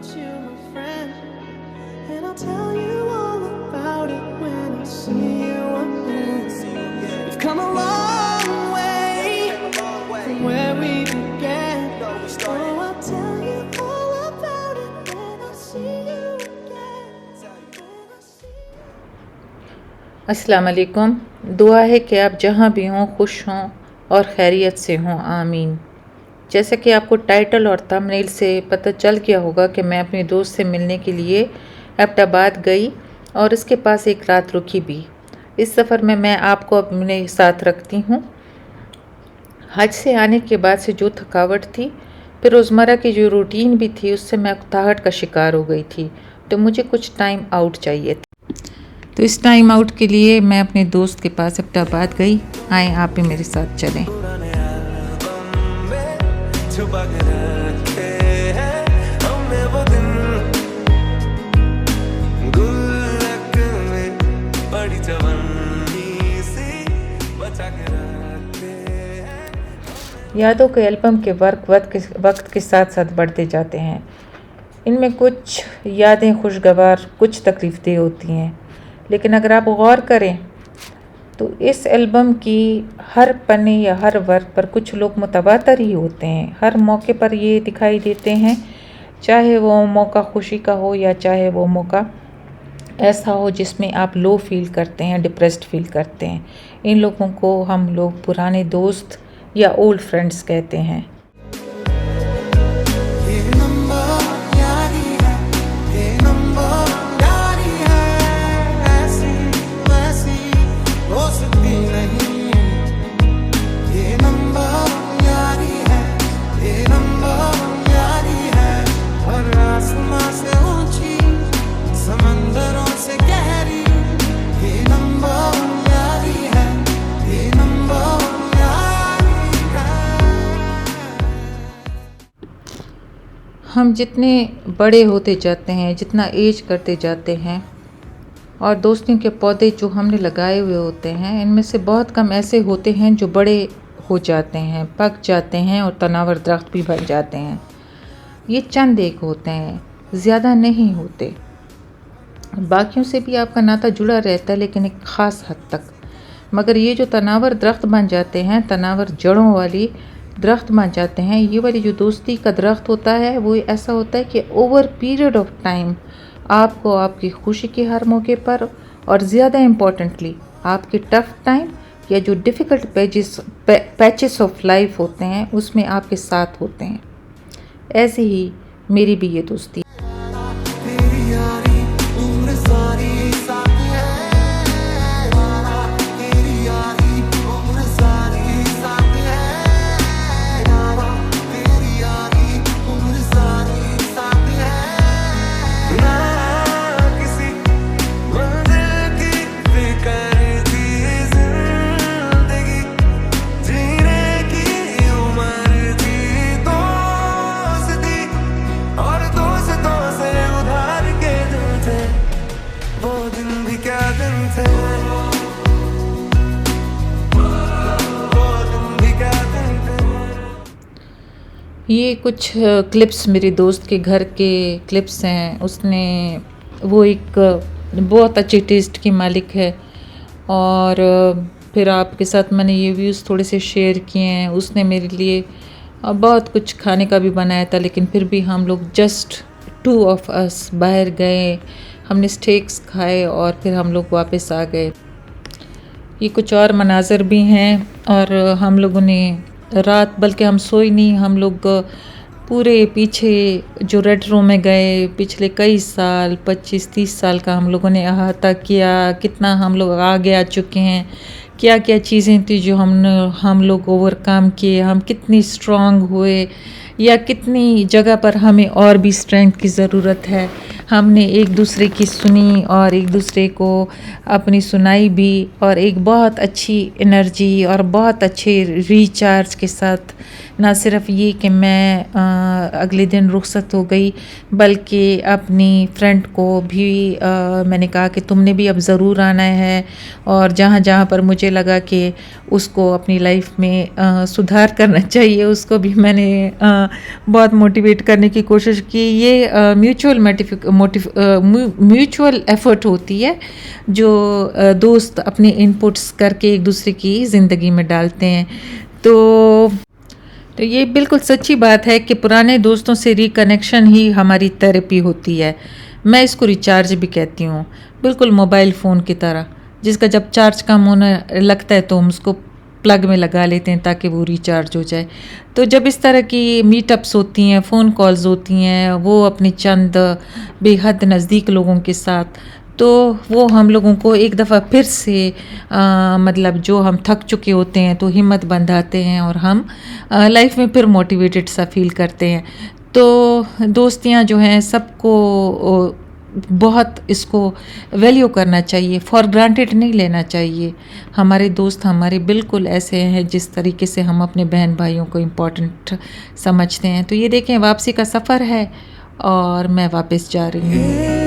about you, my friend, and I'll tell you all about it when I see you again. We've come a long way from where we began. Oh, I'll tell you all about it when I see you again. अस्सलाम वालेकुम। दुआ है कि आप जहाँ भी हों खुश हों और खैरियत से हों, आमीन। जैसा कि आपको टाइटल और थंबनेल से पता चल गया होगा कि मैं अपने दोस्त से मिलने के लिए एबटाबाद गई और इसके पास एक रात रुकी भी। इस सफ़र में मैं आपको अपने साथ रखती हूँ। हज से आने के बाद से जो थकावट थी, फिर रोज़मर्रा की जो रूटीन भी थी, उससे मैं उकताहट का शिकार हो गई थी, तो मुझे कुछ टाइम आउट चाहिए था। तो इस टाइम आउट के लिए मैं अपने दोस्त के पास एबटाबाद गई। आए आप भी मेरे साथ चलें। छुपा के रखे हैं हमने वो दिन, गुल्लक में बड़ी जवानी सी बचा के रखे हैं। यादों के एल्बम के वक्त के साथ साथ बढ़ते जाते हैं। इनमें कुछ यादें खुशगवार, कुछ तकलीफ़देह होती हैं, लेकिन अगर आप गौर करें तो इस एल्बम की हर पन्ने या हर वर्क पर कुछ लोग मुतवातर ही होते हैं। हर मौके पर ये दिखाई देते हैं, चाहे वो मौका खुशी का हो या चाहे वो मौका ऐसा हो जिसमें आप लो फील करते हैं, डिप्रेस्ड फील करते हैं। इन लोगों को हम लोग पुराने दोस्त या ओल्ड फ्रेंड्स कहते हैं। हम जितने बड़े होते जाते हैं, जितना एज करते जाते हैं, और दोस्तियों के पौधे जो हमने लगाए हुए होते हैं, इनमें से बहुत कम ऐसे होते हैं जो बड़े हो जाते हैं, पक जाते हैं और तनावर दरख्त भी बन जाते हैं। ये चंद एक होते हैं, ज़्यादा नहीं होते। बाकियों से भी आपका नाता जुड़ा रहता है, लेकिन एक ख़ास हद तक। मगर ये जो तनावर दरख्त बन जाते हैं, तनावर जड़ों वाली दरख्त बन जाते हैं, ये वाली जो दोस्ती का दरख्त होता है, वो ऐसा होता है कि ओवर पीरियड ऑफ टाइम आपको आपकी खुशी के हर मौके पर, और ज़्यादा इम्पॉर्टेंटली आपके टफ़ टाइम या जो डिफ़िकल्ट पैचेस ऑफ लाइफ होते हैं, उसमें आपके साथ होते हैं। ऐसे ही मेरी भी ये दोस्ती। ये कुछ क्लिप्स मेरे दोस्त के घर के क्लिप्स हैं। वो एक बहुत अच्छे टेस्ट की मालिक है, और फिर आपके साथ मैंने ये व्यूज़ थोड़े से शेयर किए हैं। उसने मेरे लिए बहुत कुछ खाने का भी बनाया था, लेकिन फिर भी हम लोग जस्ट 2 ऑफ अस बाहर गए, हमने स्टेक्स खाए और फिर हम लोग वापस आ गए। ये कुछ और मनाज़र भी हैं, और हम लोगों ने रात, बल्कि हम सोए नहीं, हम लोग पूरे पीछे जो रेड रूम में गए, पिछले कई साल 25-30 साल का हम लोगों ने अहाता किया, कितना हम लोग आगे आ चुके हैं, क्या क्या चीज़ें थी जो हम लोग ओवरकम किए, हम कितनी स्ट्रांग हुए, या कितनी जगह पर हमें और भी स्ट्रेंथ की ज़रूरत है। हमने एक दूसरे की सुनी और एक दूसरे को अपनी सुनाई भी, और एक बहुत अच्छी एनर्जी और बहुत अच्छे रिचार्ज के साथ। ना सिर्फ ये कि मैं अगले दिन रुखसत हो गई, बल्कि अपनी फ्रेंड को भी मैंने कहा कि तुमने भी अब ज़रूर आना है, और जहाँ जहाँ पर मुझे लगा कि उसको अपनी लाइफ में सुधार करना चाहिए, उसको भी मैंने बहुत मोटिवेट करने की कोशिश की। ये म्यूचुअल एफर्ट होती है जो दोस्त अपने इनपुट्स करके एक दूसरे की ज़िंदगी में डालते हैं। तो ये बिल्कुल सच्ची बात है कि पुराने दोस्तों से रिकनेक्शन ही हमारी थेरेपी होती है। मैं इसको रिचार्ज भी कहती हूँ, बिल्कुल मोबाइल फ़ोन की तरह, जिसका जब चार्ज कम होने लगता है तो हम उसको प्लग में लगा लेते हैं ताकि वो रिचार्ज हो जाए। तो जब इस तरह की मीटअप्स होती हैं, फ़ोन कॉल्स होती हैं, वो अपने चंद बेहद नज़दीक लोगों के साथ, तो वो हम लोगों को एक दफ़ा फिर से मतलब जो हम थक चुके होते हैं तो हिम्मत बंधाते हैं और हम लाइफ में फिर मोटिवेटेड सा फील करते हैं। तो दोस्तियाँ जो हैं सबको बहुत इसको वैल्यू करना चाहिए, फॉर ग्रांटेड नहीं लेना चाहिए। हमारे दोस्त हमारे बिल्कुल ऐसे हैं जिस तरीके से हम अपने बहन भाइयों को इम्पोर्टेंट समझते हैं। तो ये देखें, वापसी का सफ़र है और मैं वापस जा रही हूँ।